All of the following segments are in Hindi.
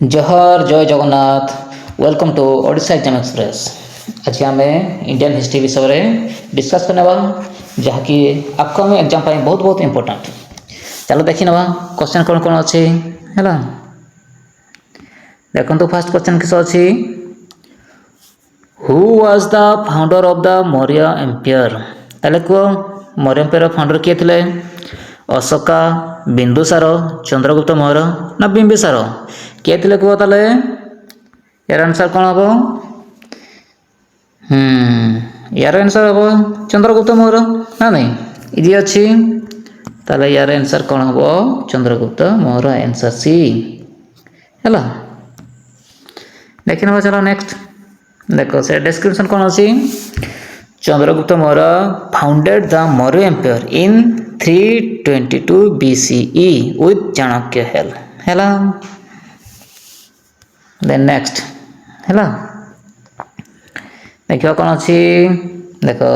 जहर जय Jagannath welcome to Odisha exam express. आज आम इंडियन हिस्ट्री विषय में डिस्कस करने जहाँकि अपकमिंग एग्जाम बहुत बहुत इंपोर्टेंट। चलो देखी ना क्वेश्चन कौन कौन अच्छी है। देखो तो फर्स्ट क्वेश्चन किस अच्छी, who was the founder of the Maurya empire. ताले कह मौर्य एम्पायर फाउंडर किए थे? अशोका, बिंदुसार, चंद्रगुप्त मौर्य ना बिंबिसार? किए थे कह ताले? यार आंसर कौन हम? यार आंसर हम चंद्रगुप्त मौर्य ना नहीं? इजी अच्छी। ताले यार आंसर कौन हम? चंद्रगुप्त मौर्य, आंसर सी है। देखी ना चलो नेक्स्ट। देखो से डिस्क्रिप्शन कौन अच्छी, Chandragupta Maurya founded the Maurya empire in 322 BCE with Chanakya help है। देन नेक्स्ट है। देखिए कौन अच्छी, देखो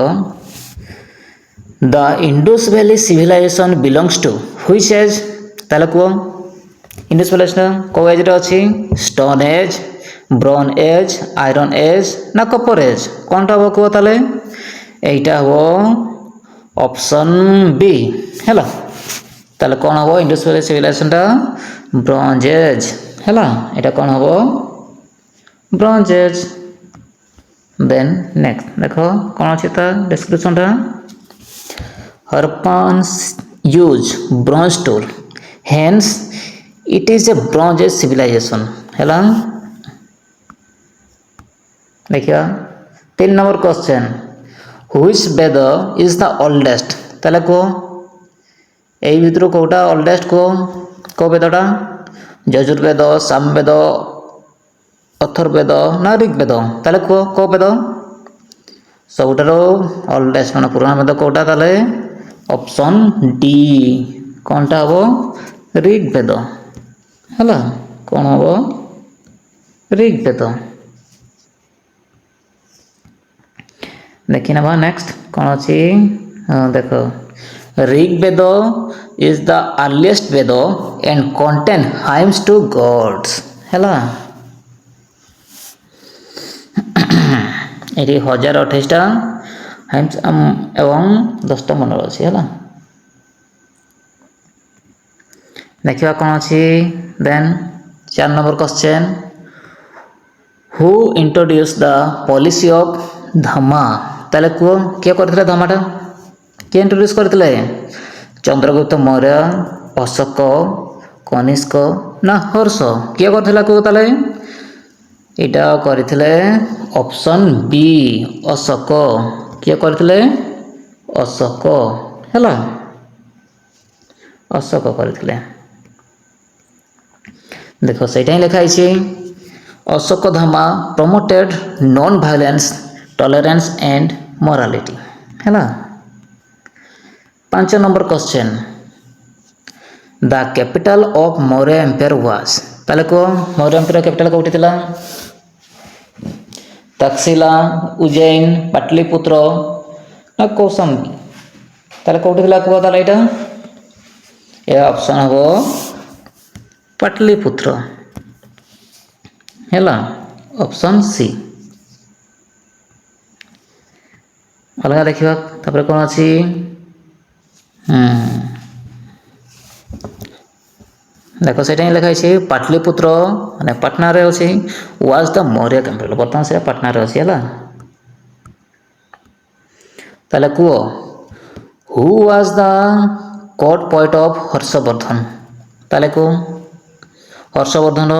the Indus valley civilisation belongs to which age. ताले कह इंडस वैली को एज रे अच्छी? Stone age, bronze age, iron age ना कपर एज? कौन हम कह ताले? এইটা হব অপশন বি হ্যাঁ। তাহলে কোন হব ইন্ডাস ভ্যালি সিভিলাইজেশনটা? ব্রঞ্জ এজ হ্যাঁ। এটা কোন হব? Bronze age. দেন নেক্সট দেখো কোন আছে তার ডেসক্রিপশনটা, Harappans use bronze tool hence it is a bronze age civilisation হ্যাঁ। देखिए 3 number question, which Veda is the oldest. তাহলে কো এই ভিতর কোটা ओल्डेस्ट কো বেদটা? যজুর্বেদ, সামবেদ, অথর্ববেদ না ঋগ্বেদ? তাহলে কো বেদ? ସବୁଠାରୁ ओल्डेस्ट মানে পুরানো বেদ কোটা? তাহলে অপশন ডি কোনটা হবো? ঋগ্বেদ হ্যাঁ। কোন হবো? ঋগ্বেদ। देखी ना नेक्स्ट कौन अच्छी, देखो Rigveda is the earliest Veda and contain hymns to gods है। ये 1028टा हाइम्स एवं 10टा मनर अच्छी है। देखिए कौन अच्छी। Then 4 number question, who introduce the policy of Dhamma. ताले कह किए करथिले धमाटा? किए इंट्रोड्यूस करथिले? चंद्रगुप्त मौर्य, अशोक, कनिष्क ना हर्ष? किए करथिला कह ताले? एटा करथिले ऑप्शन बी अशोक। किए करथिले? अशोक हैला। अशोक करथिले। देखो सेटा ही लिखा है, Ashok Dhamma promoted non violence, tolerance and morality है। 5 number question, the capital of Maurya empire was. ताले को मौर्य एम्पायर कैपिटल कोठी थिला? तक्षशिला, उज्जैन, पाटलिपुत्र ना कौशाम्बी? ताले कोठी थिला को ताले? एटा ए ऑप्शन हो पाटलिपुत्र है, ऑप्शन सी। अलग देखा तापर कौन अच्छी, देखो से लिखा है पाटलिपुत्र माने पटना रे अच्छी वाज द मौर्य कैपिटल। बर्तमान से पटना रे अच्छी है। ताले कह who was the court poet of Harshvardhan. ताले को हर्षवर्धन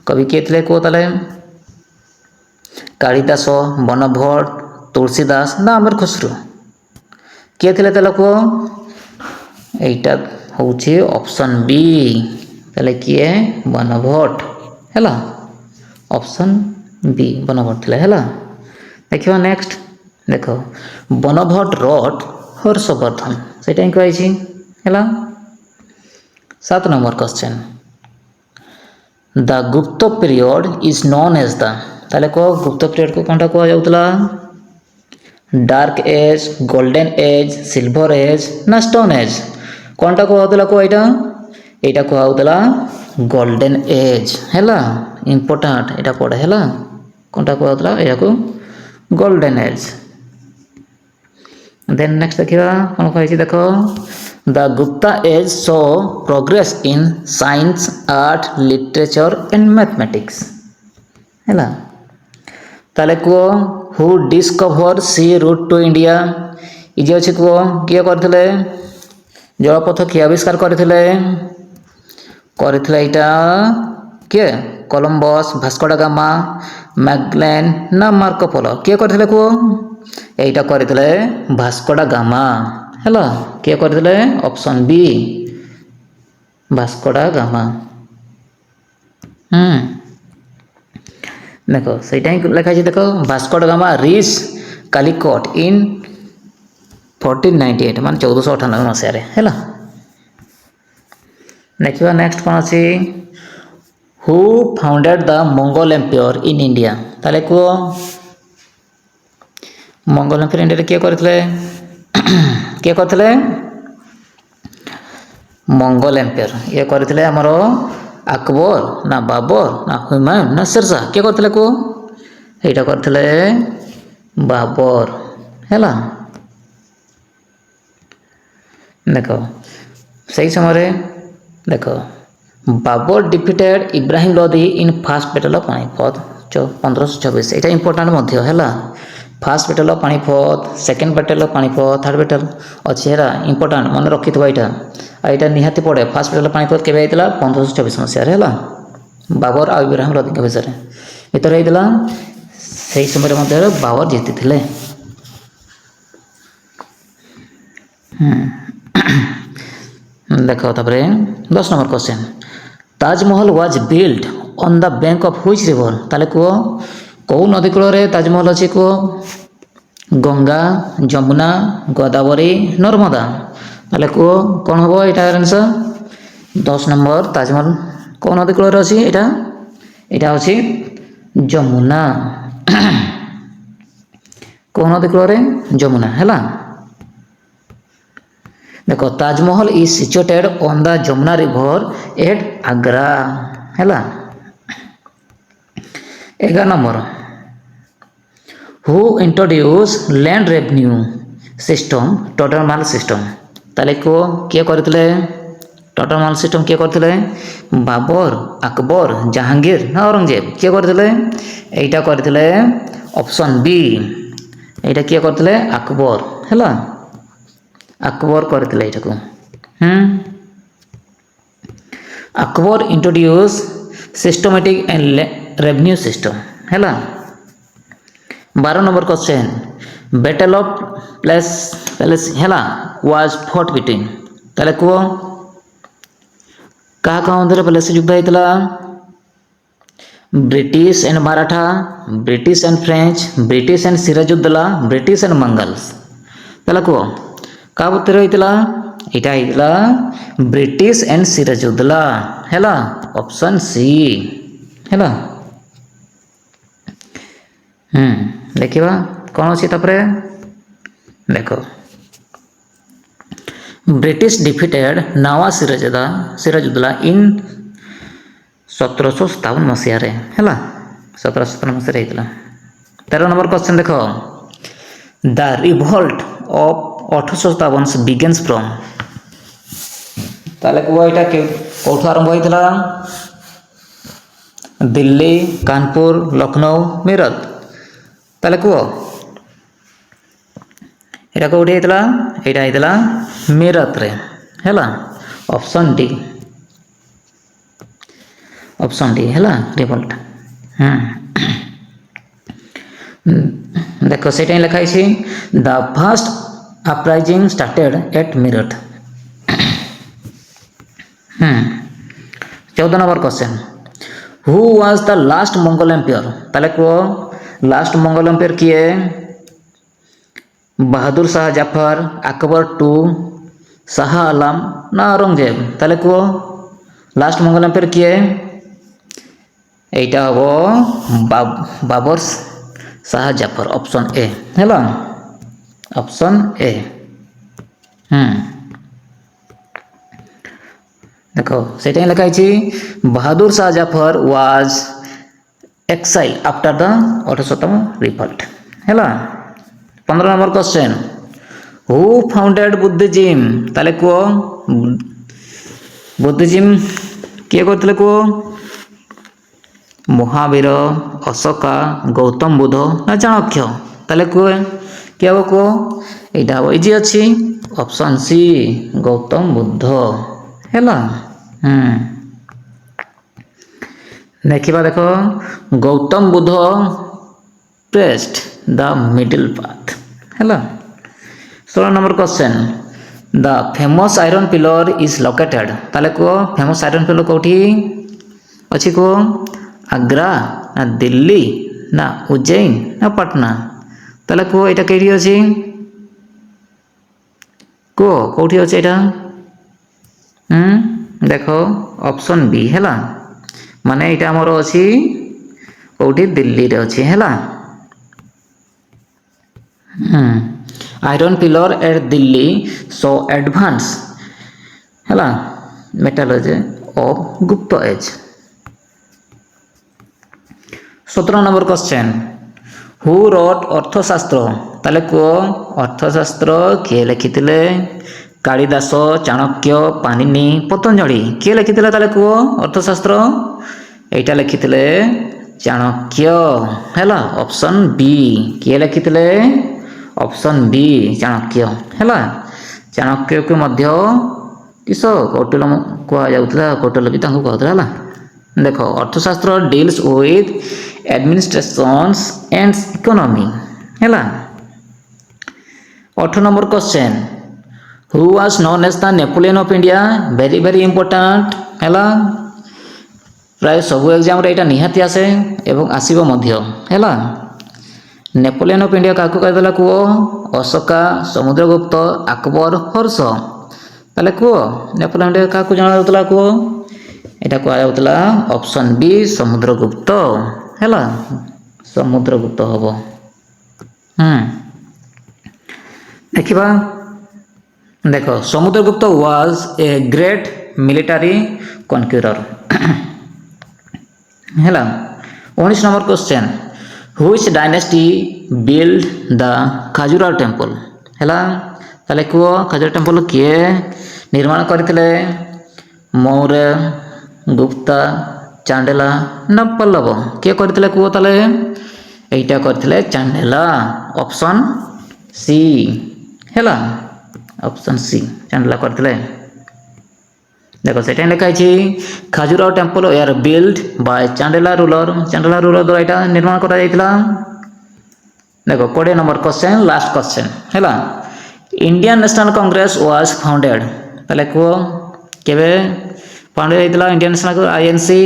कवि किए थे कह ताले? कालिदास, बनभट्ट, तुलसीदास ना अमीर खुसरो? किए थे ताले कह? एटा होची ऑप्शन बी ताले किए? बनभट्ट है, ऑप्शन बी बनभट्ट थे है। देखिए नेक्स्ट देखो बनभट्ट रॉट हर्षवर्धन से कही है। 7 number question, the Gupta period is known as the. ताले को गुप्त पीरियड को कौन कह जाउतला? Dark age, golden age, silver age ना स्टोन एज? कौनटा कहला को? एटा कहला ଗୋଲ୍ଡେନ୍ ଏଜ୍ ହେଲା ଇମ୍ପୋର୍ଟାଣ୍ଟ ଏଇଟା ପଢ଼େ ହେଲା କ'ଣଟା କୁହାଯାଉଥିଲା ଏହାକୁ ଗୋଲ୍ଡେନ୍ ଏଜ୍। ଦେନ୍ ନେକ୍ସଟ ଦେଖିବା କ'ଣ କହିଛି ଦେଖ the Gupta age saw progress in science art literature and mathematics ହେଲା। ତାହେଲେ କୁହ who discover sea route to India ଇଜି ଅଛି କୁହ କିଏ କରିଥିଲେ ଜଳପଥ କିଏ ଆବିଷ୍କାର କରିଥିଲେ ଏଇଟା କିଏ କଲମ୍ବସ୍ ଭାସ୍କୋ ଡା ଗାମା ମ୍ୟାଗେଲାନ୍ ନା ମାର୍କୋ ପୋଲୋ କିଏ କରିଥିଲେ କୁହ ଏଇଟା କରିଥିଲେ ଭାସ୍କୋ ଡା ଗାମା ହେଲା କିଏ କରିଥିଲେ ଅପସନ୍ ବି ଭାସ୍କୋ ଡା ଗାମା। ଦେଖ ସେଇଟା ହିଁ ଲେଖା ହେଇଛି ଦେଖ Vasco da Gama rich Calicut in 1498 ମାନେ 1498 ମସିହାରେ ହେଲା। ଦେଖିବା ନେକ୍ସଟ କ'ଣ ଅଛି who founded the Mongol empire in India ତାହେଲେ କୁହ ମଙ୍ଗୋଲ ଏମ୍ପାୟର ଇଣ୍ଡିଆରେ କିଏ କରିଥିଲେ ମଙ୍ଗୋଲ ଏମ୍ପାୟର ଇଏ କରିଥିଲେ ଆମର ଆକବର ନା ବାବର ନା ହୁମାୟୁନ ନା ଶେରଶାହ କିଏ କରିଥିଲେ କୁହ ଏଇଟା କରିଥିଲେ ବାବର ହେଲା। ଦେଖ ସେହି ସମୟରେ ଦେଖ Babur defeated Ibrahim Lodi in first battle of Panipat 1526 ଏଇଟା ଇମ୍ପୋର୍ଟାଣ୍ଟ ମଧ୍ୟ ହେଲା first battle of Panipat second battle of Panipat third battle ଅଛି ହେଲା ଇମ୍ପୋର୍ଟାଣ୍ଟ ମନେ ରଖିଥିବ ଏଇଟା ଆଉ ଏଇଟା ନିହାତି ପଡ଼େ ଫାର୍ଷ୍ଟ ବ୍ୟାଟଲ୍ ଅଫ୍ ପାଣିପଥ କେବେ ହେଇଥିଲା 1526 ମସିହାରେ ହେଲା ବାବର ଆଉ ଇବ୍ରାହିମ ଲୋଧିଙ୍କ ବିଷୟରେ ଭିତରେ ହେଇଥିଲା ସେହି ସମୟରେ ମଧ୍ୟ ବାବର ଜିତିଥିଲେ। ଦେଖ ତାପରେ 10 number question Taj Mahal was build on the bank of which river ତାହେଲେ କୁହ କେଉଁ ନଦୀ କୂଳରେ ତାଜମହଲ ଅଛି କୁହ ଗଙ୍ଗା ଯମୁନା ଗୋଦାବରୀ ନର୍ମଦା ତାହେଲେ କୁହ କ'ଣ ହେବ ଏଇଟା ଆନ୍ସର 10 ନମ୍ବର ତାଜମହଲ କେଉଁ ନଦୀ କୂଳରେ ଅଛି ଏଇଟା ଅଛି ଯମୁନା କେଉଁ ନଦୀ କୂଳରେ ଯମୁନା ହେଲା। ଦେଖ Taj Mahal is situated on the Yamuna river at Agra ହେଲା। 11 number who introduce land revenue system Todar Mal system ତାହେଲେ କୁହ କିଏ କରିଥିଲେ ଟୋଟାଲ ମାଲ ସିଷ୍ଟମ୍ କିଏ କରିଥିଲେ ବାବର ଆକବର ଜାହାଙ୍ଗୀର ନା ଔରଙ୍ଗଜେବ କିଏ କରିଥିଲେ ଏଇଟା କରିଥିଲେ ଅପସନ୍ ବି ଏଇଟା କିଏ କରିଥିଲେ ଆକବର ହେଲା ଆକବର କରିଥିଲେ ଏଇଟାକୁ Akbar introduce systematic and revenue system ହେଲା। 12 number question battle of Plassey ହେଲା ୱାଜ୍ ଫଟ୍ ବିଟୱିନ୍ ତାହେଲେ କୁହ କାହା କାହା ମଧ୍ୟରେ ପ୍ଲେସ୍ ଯୁଦ୍ଧ ହେଇଥିଲା British and Maratha British and French British and Sirajuddaula British and Mongols ତାହେଲେ କୁହ କାହା ଭିତରେ ହେଇଥିଲା ଏଇଟା ହେଇଥିଲା ବ୍ରିଟିଶ ଆଣ୍ଡ ସିରାଜୁଦ୍ଦୌଲା ହେଲା ଅପସନ୍ ସି ହେଲା। ଦେଖିବା କ'ଣ ଅଛି ତାପରେ ଦେଖ British defeated Nawaz Sirajuddaula in 1757 ମସିହାରେ ହେଲା 1757 ମସିହାରେ ହେଇଥିଲା। 13 ନମ୍ବର କ୍ୱେଶ୍ଚନ୍ ଦେଖ ଦ ରିଭୋଲ୍ଟ ଅଫ୍ 1857 ବିଗିନ୍ସ ଫ୍ରମ୍ ତାହେଲେ କୁହ ଏଇଟା କେଉଁଠୁ ଆରମ୍ଭ ହେଇଥିଲା ଦିଲ୍ଲୀ କାନପୁର ଲକ୍ଷ୍ନୌ ମିରଟ ତାହେଲେ କୁହ ଏଇଟା କେଉଁଠି ହେଇଥିଲା ଏଇଟା ହେଇଥିଲା ମିରଟରେ ହେଲା ଅପସନ୍ ଡି ହେଲା ରିଭୋଲ୍ଟ ଦେଖ ସେଇଟା ହିଁ ଲେଖା ହେଇଛି the first uprising started at Meerut. 14 number question who was the last Mongol empire ତାହେଲେ କୁହ ଲାଷ୍ଟ ମଙ୍ଗୋଲ ଏମ୍ପାୟର କିଏ ବାହାଦୁର ଶାହ ଜାଫର ଆକବର ଟୁ ଶାହ ଆଲମ ନା ଔରଙ୍ଗଜେବ ତାହେଲେ କୁହ ଲାଷ୍ଟ ମଙ୍ଗୋଲ ଏମ୍ପାୟର କିଏ এইটা হব বাবর শাহ জাফর অপশন এ ହେଲା অপশন এ। देख से लिखाई Bahadur Shah Zafar was exile after the 1800 revolt है। 15 number question who founded Buddhism ताले को बुद्धिज्म किए करते को महावीर अशोका गौतम बुद्ध ना चाणक्य ताले को किए हम को यहाँ इजी अच्छी ऑप्शन सी गौतम बुद्ध है। देखा देख Gautam Buddha pressed the middle path है। 16 number question the famous iron pillar is located ताले को फेमस आयरन पिलर कौटी अच्छी को आग्रा ना दिल्ली ना उज्जैन ना पटना ताले को यहाँ कई अच्छी को कौटी अच्छे यहाँ देख ऑप्शन बी है माने यहाँ आमर अच्छी कौटी दिल्ली रे अच्छी है। Iron pillar at Delhi so advance है metallurgy of Gupta age. 17 number question who wrote Arthashastra ताले को अर्थशास्त्र किए लिखिथिले कालिदास चाणक्य पाणिनि पतंजलि किए लिखिथिले ताले को अर्थशास्त्र एटा लिखिथिले चाणक्य है। ऑप्शन बी किए लिखिथिले ऑप्शन बी चाणक्य है। चाणक्य को मध्य किस कौटिल कहुला कौटिल भी कहला है। देख Arthashastra deals with administrations and economy है। 18 number question who was known as the Napoleon of India very very important है। प्राय सब एग्जाम रे निहाती आसे एवं आसीबो मध्य है। नेपोलियन ऑफ इंडिया क्या कहला कह अशोका समुद्रगुप्त अकबर हर्ष ताले कह नेपोलियन इंडिया क्या जाना कह यहाँ कहला ऑप्शन बी समुद्रगुप्त है। समुद्रगुप्त हम देखा देख Samudragupta was a great military conqueror है। 19 number question which dynasty build the Khajuraho temple है। ताले कह खजुराहो टेम्पल किए निर्माण करते मौर्य गुप्ता चांडेला ना पल्लव किए करते कह ताले यहाँ करते चांडेला ऑप्शन सी है। ऑप्शन सी चांडेला करते देखो से लिखाई Khajuraho temple were build by Chandela ruler द्वारा यहाँ निर्माण करा देखो 20 नंबर क्वेश्चन लास्ट क्वेश्चन है। Indian National Congress was founded ताले को केबे फाउंडेड होता इंडियन नेशनल आईएनसी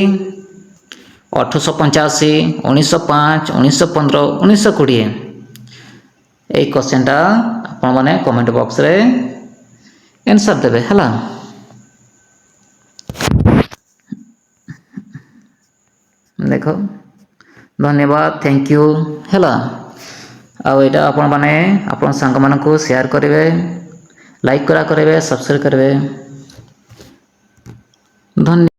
1885 1905 1915 1920 यही क्वेश्चनटा आपण माने कमेंट बॉक्स रे आंसर देबे है। देख धन्यवाद थैंक यू है। आईटा आपण माने आपण सांग मानकु शेयर करेंगे लाइक करेंगे सब्सक्राइब करेंगे धन्यवाद।